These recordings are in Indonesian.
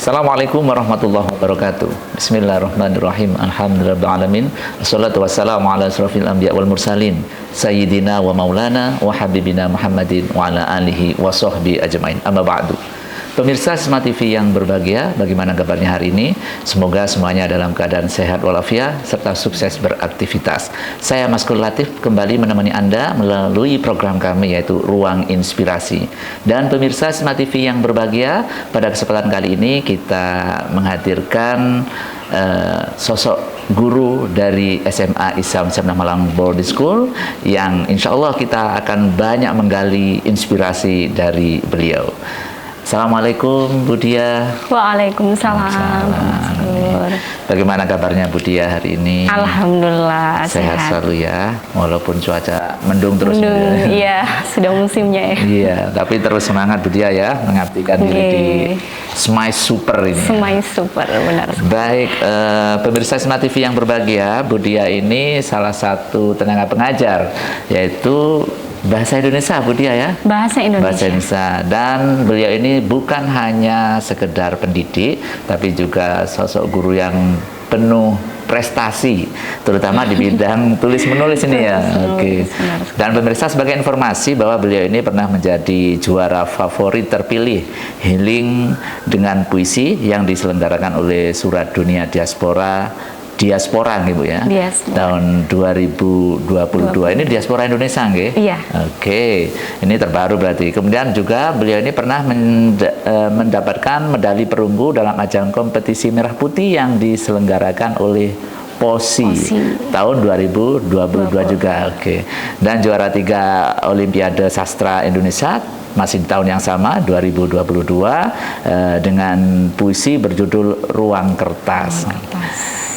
Assalamualaikum warahmatullahi wabarakatuh. Bismillahirrahmanirrahim. Alhamdulillahirrahmanirrahim. Assalatu wassalamu ala asrafil anbiya wal mursalin Sayyidina wa maulana wa habibina Muhammadin wa ala alihi wa sahbihi ajmain. Amma ba'du. Pemirsa Smart TV yang berbahagia, bagaimana kabarnya hari ini? Semoga semuanya dalam keadaan sehat walafiat serta sukses beraktivitas. Saya Maskul Latif kembali menemani Anda melalui program kami yaitu Ruang Inspirasi. Dan pemirsa Smart TV yang berbahagia, pada kesempatan kali ini kita menghadirkan sosok guru dari SMA Islam Syamnah Malang Boarding School yang insya Allah kita akan banyak menggali inspirasi dari beliau. Assalamualaikum Bu Dia. Waalaikumsalam. Bagaimana kabarnya Bu Dia hari ini? Alhamdulillah sehat selalu ya, walaupun cuaca mendung terus. Iya, sudah musimnya ya. Iya, tapi terus semangat Bu Dia ya, mengabdikan diri di Smile Super ini. Smile Super, benar. Baik, pemirsa Smart TV yang berbahagia, Bu Dia ini salah satu tenaga pengajar, yaitu Bahasa Indonesia Bu Dia ya? Bahasa Indonesia. Bahasa Indonesia. Dan beliau ini bukan hanya sekedar pendidik, tapi juga sosok guru yang penuh prestasi, terutama di bidang tulis-menulis ini ya. Oke. Dan pemirsa, sebagai informasi bahwa beliau ini pernah menjadi juara favorit terpilih Healing dengan Puisi yang diselenggarakan oleh Surat Dunia Diaspora nih Bu ya. Tahun 2022 ini Diaspora Indonesia nggih? Iya. Oke. Ini terbaru berarti. Kemudian juga beliau ini pernah mendapatkan medali perunggu dalam ajang kompetisi merah putih yang diselenggarakan oleh POSI tahun 2022 juga. Oke. Dan juara 3 Olimpiade Sastra Indonesia masih di tahun yang sama 2022 dengan puisi berjudul Ruang Kertas.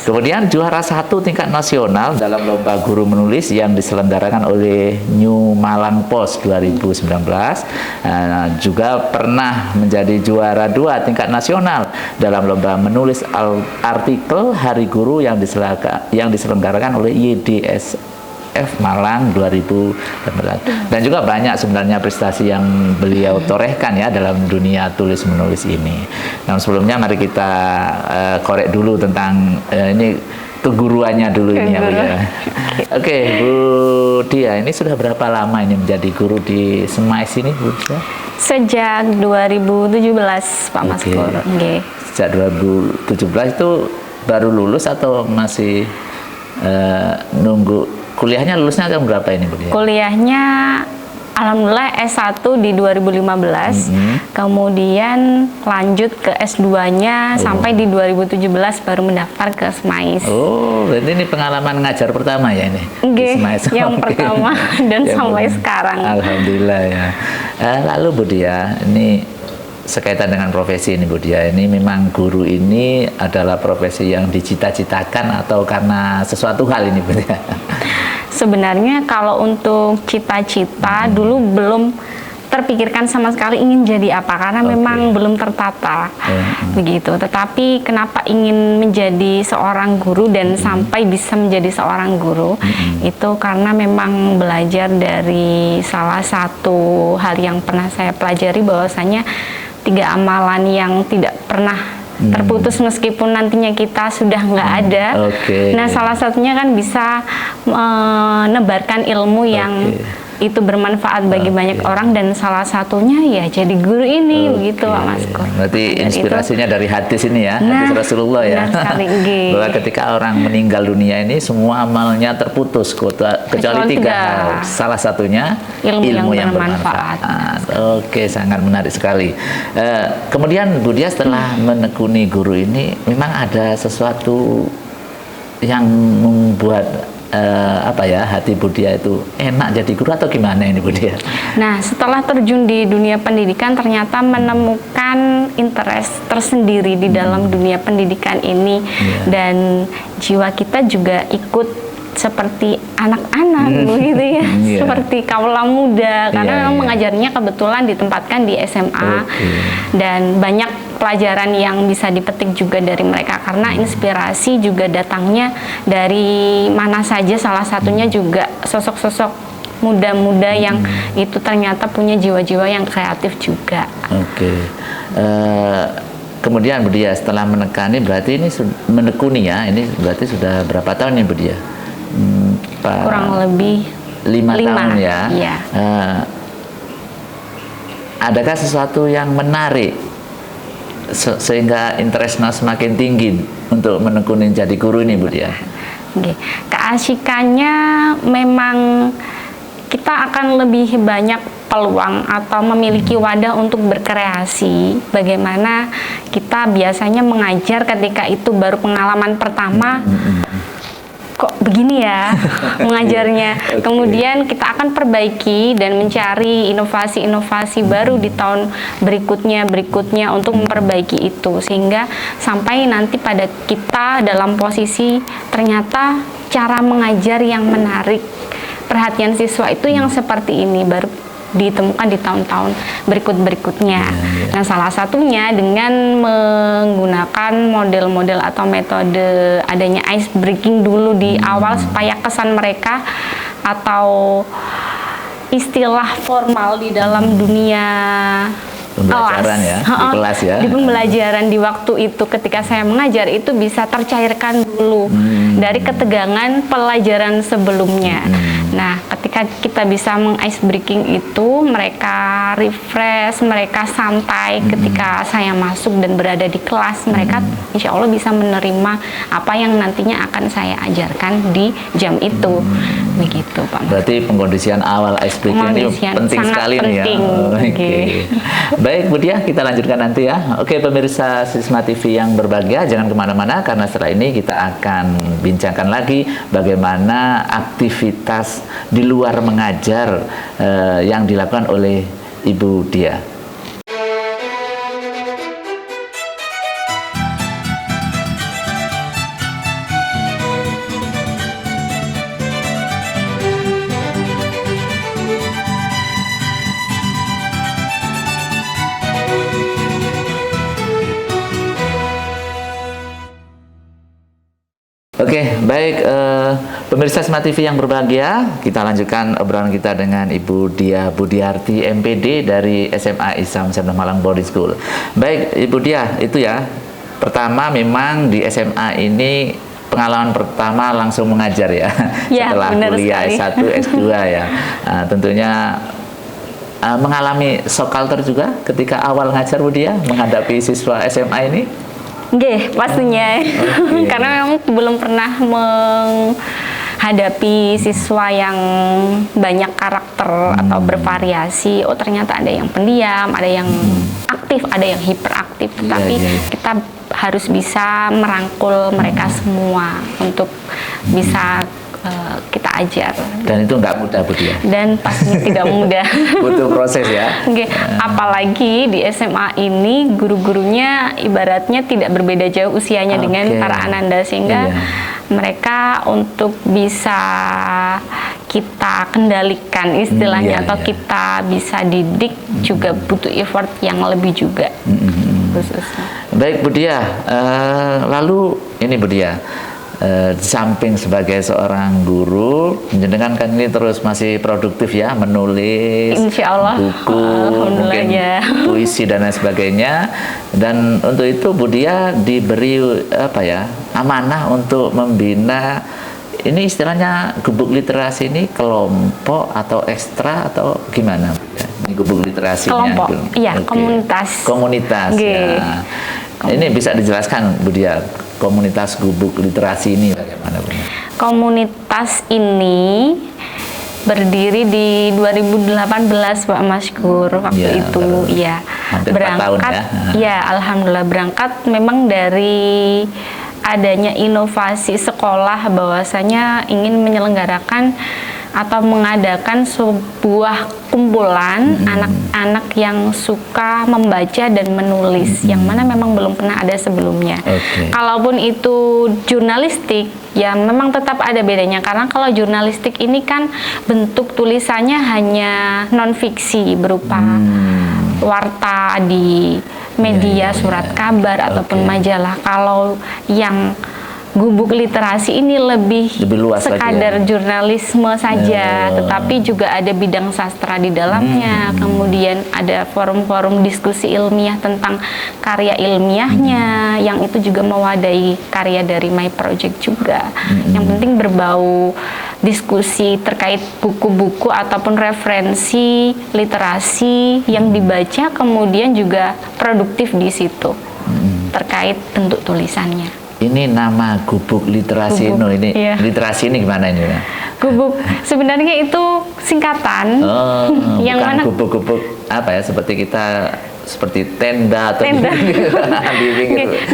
Kemudian juara 1 tingkat nasional dalam lomba guru menulis yang diselenggarakan oleh New Malang Post 2019. Juga pernah menjadi juara 2 tingkat nasional dalam lomba menulis artikel Hari Guru yang diselenggarakan oleh YDSF Malang 2019. Dan juga banyak sebenarnya prestasi yang beliau torehkan ya dalam dunia tulis menulis ini. Nah, sebelumnya mari kita korek dulu tentang ini keguruannya dulu ini ya Bu ya. Oke, Bu Dia, ini sudah berapa lama ini menjadi guru di SMAIS ini Bu Dia? Sejak 2017 Pak Maskur. Sejak 2017 itu baru lulus atau masih nunggu? Kuliahnya lulusnya tahun berapa ini Bu Dia? Kuliahnya alhamdulillah S1 di 2015, kemudian lanjut ke S2-nya sampai di 2017 baru mendaftar ke SMAIS. Oh, berarti ini pengalaman ngajar pertama ya ini? Yang pertama dan sampai sekarang. Alhamdulillah ya. Lalu Bu Dia, ini sekaitan dengan profesi ini Bu Dia, ini memang guru ini adalah profesi yang dicita-citakan atau karena sesuatu hal ini Bu Dia? Sebenarnya kalau untuk cita-cita dulu belum terpikirkan sama sekali ingin jadi apa, karena memang belum tertata begitu. Tetapi kenapa ingin menjadi seorang guru dan sampai bisa menjadi seorang guru itu karena memang belajar dari salah satu hal yang pernah saya pelajari, bahwasanya 3 amalan yang tidak pernah terputus meskipun nantinya kita sudah nggak ada. Nah, salah satunya kan bisa menebarkan ilmu yang itu bermanfaat bagi banyak orang, dan salah satunya ya jadi guru ini begitu Pak Maskur. Berarti inspirasinya dari hadis ini ya, hadis Rasulullah ya. Bahwa ketika orang meninggal dunia ini semua amalnya terputus kecuali 3 hal. Salah satunya ilmu yang bermanfaat. Oke, sangat menarik sekali. Kemudian Bu Dia setelah menekuni guru ini memang ada sesuatu yang membuat apa ya, hati Bu Dia itu enak jadi guru atau gimana ini Bu Dia? Nah, setelah terjun di dunia pendidikan ternyata menemukan interest tersendiri di dalam dunia pendidikan ini, dan jiwa kita juga ikut seperti anak-anak begitu ya, seperti kaula muda, karena memang mengajarnya kebetulan ditempatkan di SMA, dan banyak pelajaran yang bisa dipetik juga dari mereka, karena inspirasi juga datangnya dari mana saja, salah satunya juga sosok-sosok muda-muda yang itu ternyata punya jiwa-jiwa yang kreatif juga. Kemudian Bu Dia setelah menekani, berarti ini menekuni ya, ini berarti sudah berapa tahun ya Bu Dia? Kurang lebih 5 tahun ya. Iya. Adakah sesuatu yang menarik sehingga interestnya semakin tinggi untuk menekuni jadi guru ini Bu Dia? Keasikannya memang kita akan lebih banyak peluang atau memiliki wadah untuk berkreasi. Bagaimana kita biasanya mengajar ketika itu baru pengalaman pertama, kok begini ya mengajarnya. Kemudian kita akan perbaiki dan mencari inovasi-inovasi baru di tahun berikutnya untuk memperbaiki itu, sehingga sampai nanti pada kita dalam posisi ternyata cara mengajar yang menarik perhatian siswa itu yang seperti ini baru ditemukan di tahun-tahun berikutnya. Nah, salah satunya dengan menggunakan model-model atau metode adanya ice breaking dulu di awal, supaya kesan mereka atau istilah formal di dalam dunia pembelajaran di kelas ya, di pembelajaran di waktu itu ketika saya mengajar itu bisa tercairkan dulu dari ketegangan pelajaran sebelumnya. Nah, ketika kita bisa meng-ice breaking itu, mereka refresh, mereka santai ketika saya masuk dan berada di kelas. Mereka insya Allah bisa menerima apa yang nantinya akan saya ajarkan di jam itu. Begitu Pak. Berarti pengkondisian awal ice breaking ini penting sekali nih ya. Baik Bu Dia, kita lanjutkan nanti ya. Oke pemirsa Sisma TV yang berbahagia, jangan kemana-mana karena setelah ini kita akan bincangkan lagi bagaimana aktivitas di luar mengajar yang dilakukan oleh Ibu Dia. Oke, baik pemirsa Sisma TV yang berbahagia, kita lanjutkan obrolan kita dengan Ibu Dia Budiarti MPD dari SMA Islam Sabda Malang Boarding School. Baik Ibu Dia, itu ya, pertama memang di SMA ini pengalaman pertama langsung mengajar ya, setelah kuliah S1, S2 ya. Nah, tentunya mengalami shock culture juga ketika awal ngajar Bu Dia menghadapi siswa SMA ini. Nggih, pastinya. Karena memang belum pernah menghadapi siswa yang banyak karakter atau bervariasi. Oh, ternyata ada yang pendiam, ada yang aktif, ada yang hiperaktif. Tetapi kita harus bisa merangkul mereka semua untuk bisa kita ajar. Dan itu nggak mudah Bu Dia. Dan pastinya tidak mudah. Butuh proses ya. Okay. Apalagi di SMA ini guru-gurunya ibaratnya tidak berbeda jauh usianya dengan para ananda, sehingga mereka untuk bisa kita kendalikan istilahnya atau kita bisa didik juga butuh effort yang lebih juga. Khususnya. Baik Bu Dia, lalu ini Bu Dia, di samping sebagai seorang guru, jenengan kan ini terus masih produktif ya, menulis buku, mungkin puisi dan lain sebagainya. Dan untuk itu Bu Dia diberi amanah untuk membina, ini istilahnya gubuk literasi ini kelompok atau ekstra atau gimana? Ini gubuk literasinya. Kelompok, iya, komunitas. Komunitas. Ya. Ini bisa dijelaskan Bu Dia, komunitas gubuk literasi ini bagaimana Bu? Komunitas ini berdiri di 2018 Pak Maskur waktu itu ya. Berangkat tahun, ya, alhamdulillah berangkat memang dari adanya inovasi sekolah bahwasanya ingin menyelenggarakan atau mengadakan sebuah kumpulan anak-anak yang suka membaca dan menulis, yang mana memang belum pernah ada sebelumnya. Kalaupun itu jurnalistik, ya memang tetap ada bedanya, karena kalau jurnalistik ini kan bentuk tulisannya hanya non-fiksi berupa warta di media, surat kabar ataupun majalah. Kalau yang Gubuk Literasi ini lebih luas sekadar jurnalisme saja, tetapi juga ada bidang sastra di dalamnya. Kemudian ada forum-forum diskusi ilmiah tentang karya ilmiahnya, yang itu juga mewadahi karya dari My Project juga. Yang penting berbau diskusi terkait buku-buku ataupun referensi literasi yang dibaca, kemudian juga produktif di situ terkait bentuk tulisannya. Ini nama Gubuk Literasi ini. Literasi ini gimana ini? Gubuk sebenarnya itu singkatan yang bukan mana gubuk-gubuk apa ya, seperti tenda atau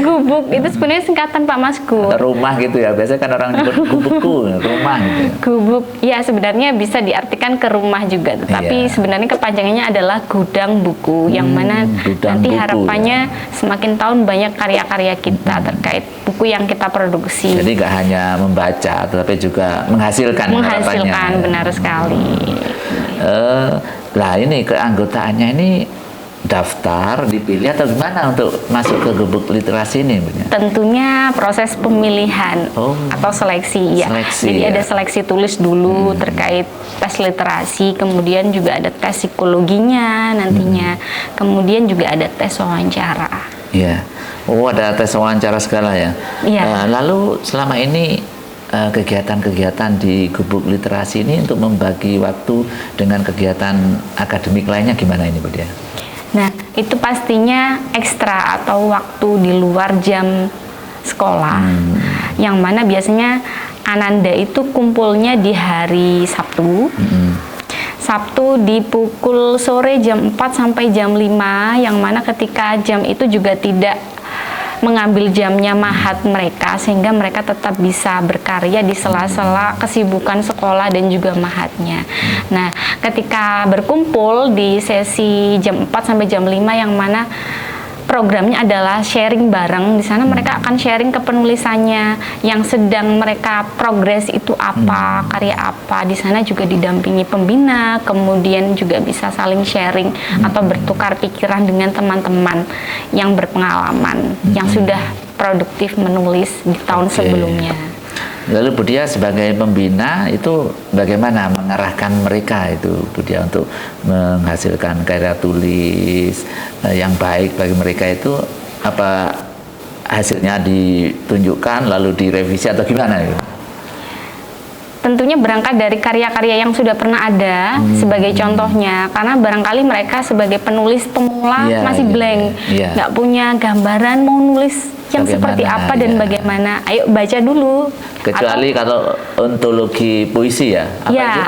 gubuk itu sebenarnya singkatan Pak Masku. Rumah gitu ya, biasanya kan orang nyebut gubukku, rumah gitu. Gubuk ya sebenarnya bisa diartikan ke rumah juga, tetapi sebenarnya kepanjangannya adalah gudang buku, yang mana nanti harapannya semakin tahun banyak karya-karya kita terkait buku yang kita produksi. Jadi nggak hanya membaca, tetapi juga menghasilkan. Benar sekali. Lah ini keanggotaannya ini daftar, dipilih atau gimana untuk masuk ke Gubuk Literasi ini? Tentunya proses pemilihan atau seleksi ya. Jadi ada seleksi tulis dulu terkait tes literasi, kemudian juga ada tes psikologinya nantinya, kemudian juga ada tes wawancara. Iya. Ada tes wawancara segala ya. Lalu selama ini kegiatan-kegiatan di Gubuk Literasi ini untuk membagi waktu dengan kegiatan akademik lainnya gimana ini, Bu Dia? Nah, itu pastinya ekstra atau waktu di luar jam sekolah, yang mana biasanya Ananda itu kumpulnya di hari Sabtu. Sabtu di pukul sore jam 4 sampai jam 5, yang mana ketika jam itu juga tidak mengambil jamnya mahat mereka, sehingga mereka tetap bisa berkarya di sela-sela kesibukan sekolah dan juga mahatnya. Nah, ketika berkumpul di sesi jam 4 sampai jam 5, yang mana programnya adalah sharing bareng. Di sana mereka akan sharing ke penulisannya, yang sedang mereka progres itu apa, karya apa. Di sana juga didampingi pembina, kemudian juga bisa saling sharing atau bertukar pikiran dengan teman-teman yang berpengalaman, yang sudah produktif menulis di tahun sebelumnya. Lalu Bu Dia sebagai pembina itu bagaimana mengarahkan mereka itu, Bu Dia, untuk menghasilkan karya tulis yang baik bagi mereka itu? Apa hasilnya ditunjukkan lalu direvisi atau gimana itu? Tentunya berangkat dari karya-karya yang sudah pernah ada sebagai contohnya, karena barangkali mereka sebagai penulis pemula masih blank, nggak punya gambaran mau nulis yang seperti apa dan bagaimana. Ayo baca dulu. Kecuali kalau ontologi puisi ya?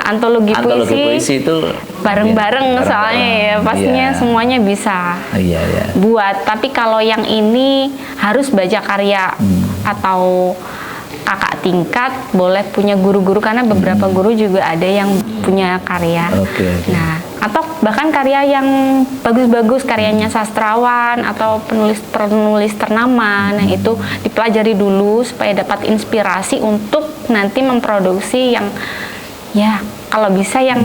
Antologi puisi itu bareng-bareng soalnya ya, pastinya semuanya bisa buat. Tapi kalau yang ini harus baca karya atau kakak tingkat, boleh punya guru-guru, karena beberapa guru juga ada yang punya karya. Nah, atau bahkan karya yang bagus-bagus, karyanya sastrawan atau penulis ternama. Nah, itu dipelajari dulu supaya dapat inspirasi untuk nanti memproduksi yang kalau bisa yang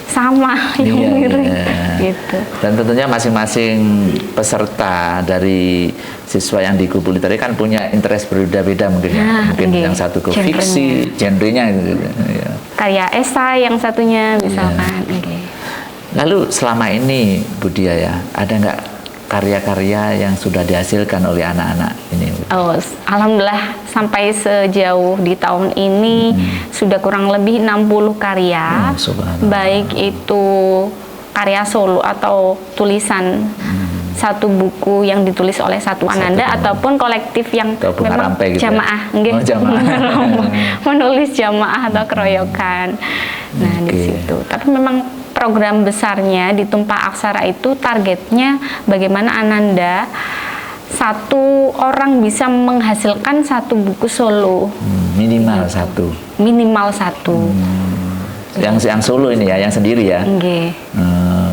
sama, yang mirip gitu. Dan tentunya masing-masing peserta dari siswa yang di Gubuk Literasi kan punya interest berbeda-beda mungkin mungkin yang satu ke fiksi, genrenya gitu. Karya esai yang satunya misalkan. Lalu selama ini Bu Dia ya, ada nggak karya-karya yang sudah dihasilkan oleh anak-anak ini? Alhamdulillah sampai sejauh di tahun ini sudah kurang lebih 60 karya, baik itu karya solo atau tulisan satu buku yang ditulis oleh satu Ananda ataupun kolektif yang memang jamaah, menulis jamaah atau keroyokan. Nah, di situ. Tapi memang program besarnya di Tumpah Aksara itu targetnya bagaimana Ananda satu orang bisa menghasilkan satu buku solo. Minimal satu. Minimal satu. Yang solo ini ya, yang sendiri ya. Nggih.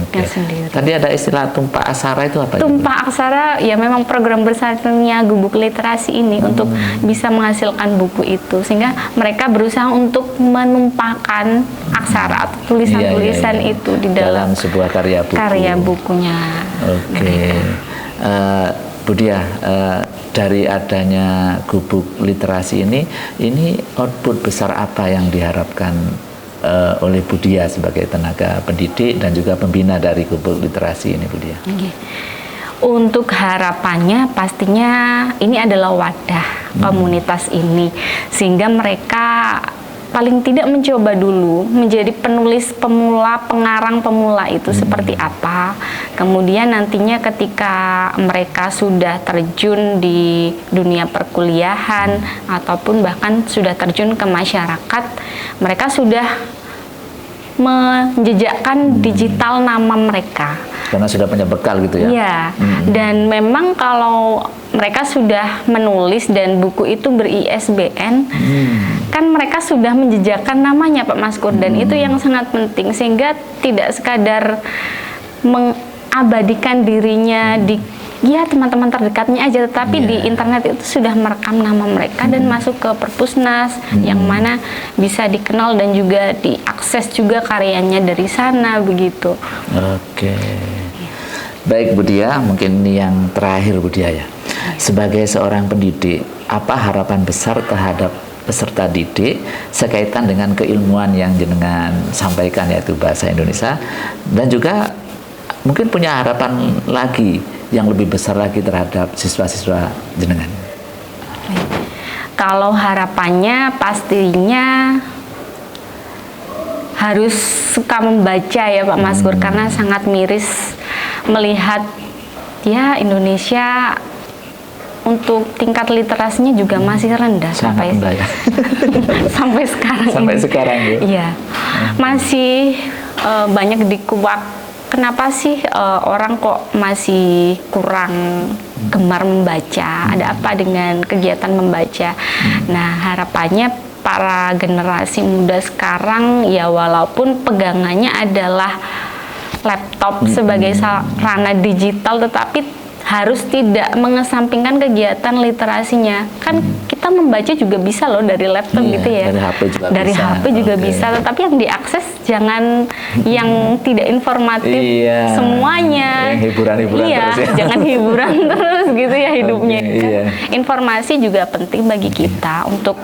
Oke. Yang sendiri. Tadi ada istilah tumpah aksara itu apa? Tumpah aksara ya memang program bersatunya Gubuk Literasi ini untuk bisa menghasilkan buku itu, sehingga mereka berusaha untuk menumpahkan aksara atau tulisan-tulisan itu di dalam sebuah karya bukunya. Oke. Bu Diah, dari adanya Gubuk Literasi ini output besar apa yang diharapkan oleh Bu Diah sebagai tenaga pendidik dan juga pembina dari Gubuk Literasi ini, Bu Diah? Untuk harapannya pastinya ini adalah wadah komunitas ini, sehingga mereka paling tidak mencoba dulu menjadi penulis pemula, pengarang pemula itu seperti apa. Kemudian nantinya ketika mereka sudah terjun di dunia perkuliahan ataupun bahkan sudah terjun ke masyarakat, mereka sudah menjejakkan digital nama mereka. Karena sudah punya bekal gitu ya? Iya, dan memang kalau mereka sudah menulis dan buku itu ber-ISBN, kan mereka sudah menjejakkan namanya Pak Maskur, dan itu yang sangat penting, sehingga tidak sekadar mengabadikan dirinya di teman-teman terdekatnya aja, tetapi di internet itu sudah merekam nama mereka dan masuk ke perpusnas yang mana bisa dikenal dan juga diakses juga karyanya dari sana begitu. Oke. Baik Bu Diah, mungkin ini yang terakhir Bu Diah ya. Sebagai seorang pendidik, apa harapan besar terhadap peserta didik sekaitan dengan keilmuan yang jenengan sampaikan, yaitu bahasa Indonesia, dan juga mungkin punya harapan lagi yang lebih besar lagi terhadap siswa-siswa jenengan? Kalau harapannya pastinya harus suka membaca ya Pak Maskur, karena sangat miris melihat ya Indonesia untuk tingkat literasinya juga masih rendah sampai sekarang. Sampai sekarang ya. Iya. Masih banyak dikuak. Kenapa sih orang kok masih kurang gemar membaca? Ada apa dengan kegiatan membaca? Nah, harapannya para generasi muda sekarang ya, walaupun pegangannya adalah laptop sebagai sarana digital, tetapi harus tidak mengesampingkan kegiatan literasinya. Kan kita membaca juga bisa loh dari laptop gitu ya. Dari HP juga dari bisa. HP juga bisa, tetapi yang diakses jangan yang tidak informatif semuanya. Hiburan-hiburan terus ya. Jangan hiburan terus gitu ya hidupnya. Informasi juga penting bagi kita untuk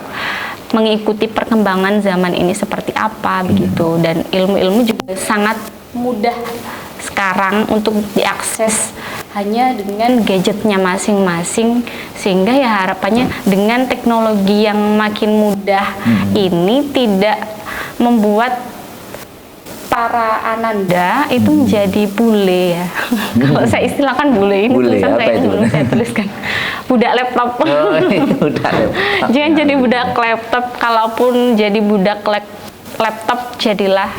mengikuti perkembangan zaman ini seperti apa begitu, dan ilmu-ilmu juga sangat mudah sekarang untuk diakses hanya dengan gadgetnya masing-masing, sehingga ya harapannya dengan teknologi yang makin mudah ini tidak membuat para ananda itu menjadi bule ya. Kalau saya istilahkan bule, ini tulisan saya yang belum saya tuliskan. Budak laptop. Budak laptop. Jangan jadi budak laptop. Kalaupun jadi budak laptop, jadilah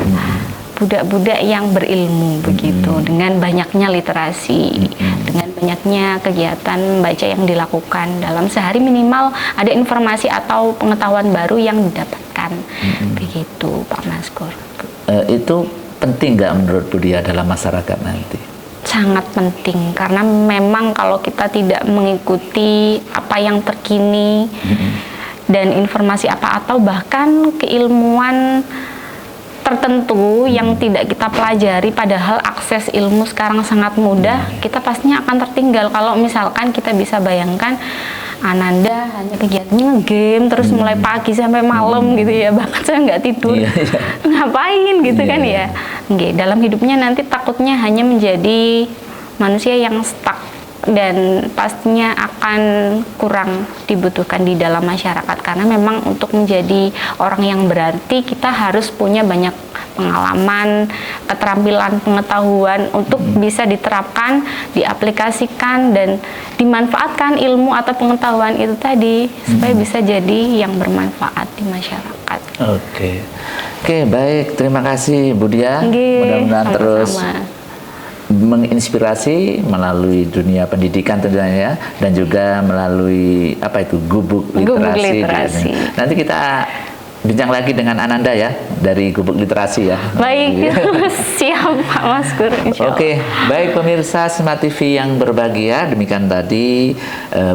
budak-budak yang berilmu begitu, dengan banyaknya literasi, dengan banyaknya kegiatan membaca yang dilakukan dalam sehari, minimal ada informasi atau pengetahuan baru yang didapatkan begitu Pak Maskur. Itu penting nggak menurut Bu Diah dalam masyarakat nanti? Sangat penting, karena memang kalau kita tidak mengikuti apa yang terkini dan informasi apa atau bahkan keilmuan tertentu yang tidak kita pelajari, padahal akses ilmu sekarang sangat mudah, kita pastinya akan tertinggal. Kalau misalkan kita bisa bayangkan ananda hanya kegiatannya game terus mulai pagi sampai malam gitu ya, bahkan saya nggak tidur, ngapain gitu kan ya. Dalam hidupnya nanti takutnya hanya menjadi manusia yang stuck, dan pastinya akan kurang dibutuhkan di dalam masyarakat, karena memang untuk menjadi orang yang berarti kita harus punya banyak pengalaman, keterampilan, pengetahuan untuk bisa diterapkan, diaplikasikan dan dimanfaatkan ilmu atau pengetahuan itu tadi supaya bisa jadi yang bermanfaat di masyarakat. Oke, baik, terima kasih Bu Diah. Mudah-mudahan terus menginspirasi melalui dunia pendidikan tentunya ya, dan juga melalui apa itu gubuk literasi. Nanti kita bincang lagi dengan Ananda ya dari gubuk literasi ya. Baik, siap Pak Maskur. Oke, baik pemirsa Smart TV yang berbahagia, demikian tadi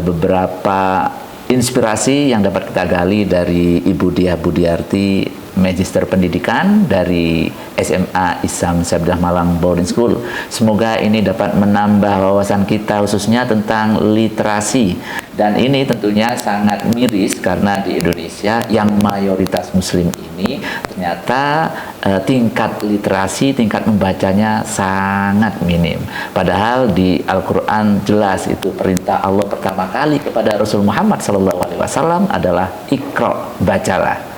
beberapa inspirasi yang dapat kita gali dari Ibu Diah Budiarti, Magister Pendidikan dari SMA Isam Sabdah Malang Boarding School. Semoga ini dapat menambah wawasan kita khususnya tentang literasi. Dan ini tentunya sangat miris karena di Indonesia yang mayoritas muslim ini ternyata tingkat literasi, tingkat membacanya sangat minim. Padahal di Al-Quran jelas itu perintah Allah pertama kali kepada Rasul Muhammad SAW adalah Iqra, bacalah.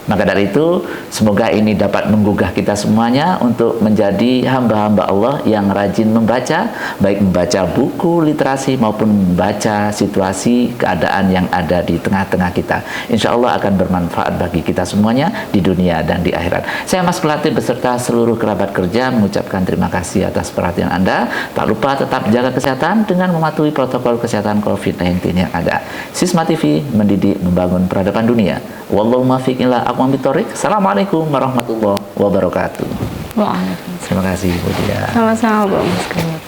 Maka dari itu, semoga ini dapat menggugah kita semuanya untuk menjadi hamba-hamba Allah yang rajin membaca, baik membaca buku literasi maupun membaca situasi keadaan yang ada di tengah-tengah kita. Insya Allah akan bermanfaat bagi kita semuanya di dunia dan di akhirat. Saya Mas Melati beserta seluruh kerabat kerja mengucapkan terima kasih atas perhatian Anda. Tak lupa tetap jaga kesehatan dengan mematuhi protokol kesehatan COVID-19 yang ada. Sisma TV mendidik membangun peradaban dunia. Wallahu muwaffiq ila aqwamit thoriq. Assalamualaikum warahmatullahi wabarakatuh. Waalaikumsalam. Terima kasih Bu Dia. Sama-sama Bu Mas.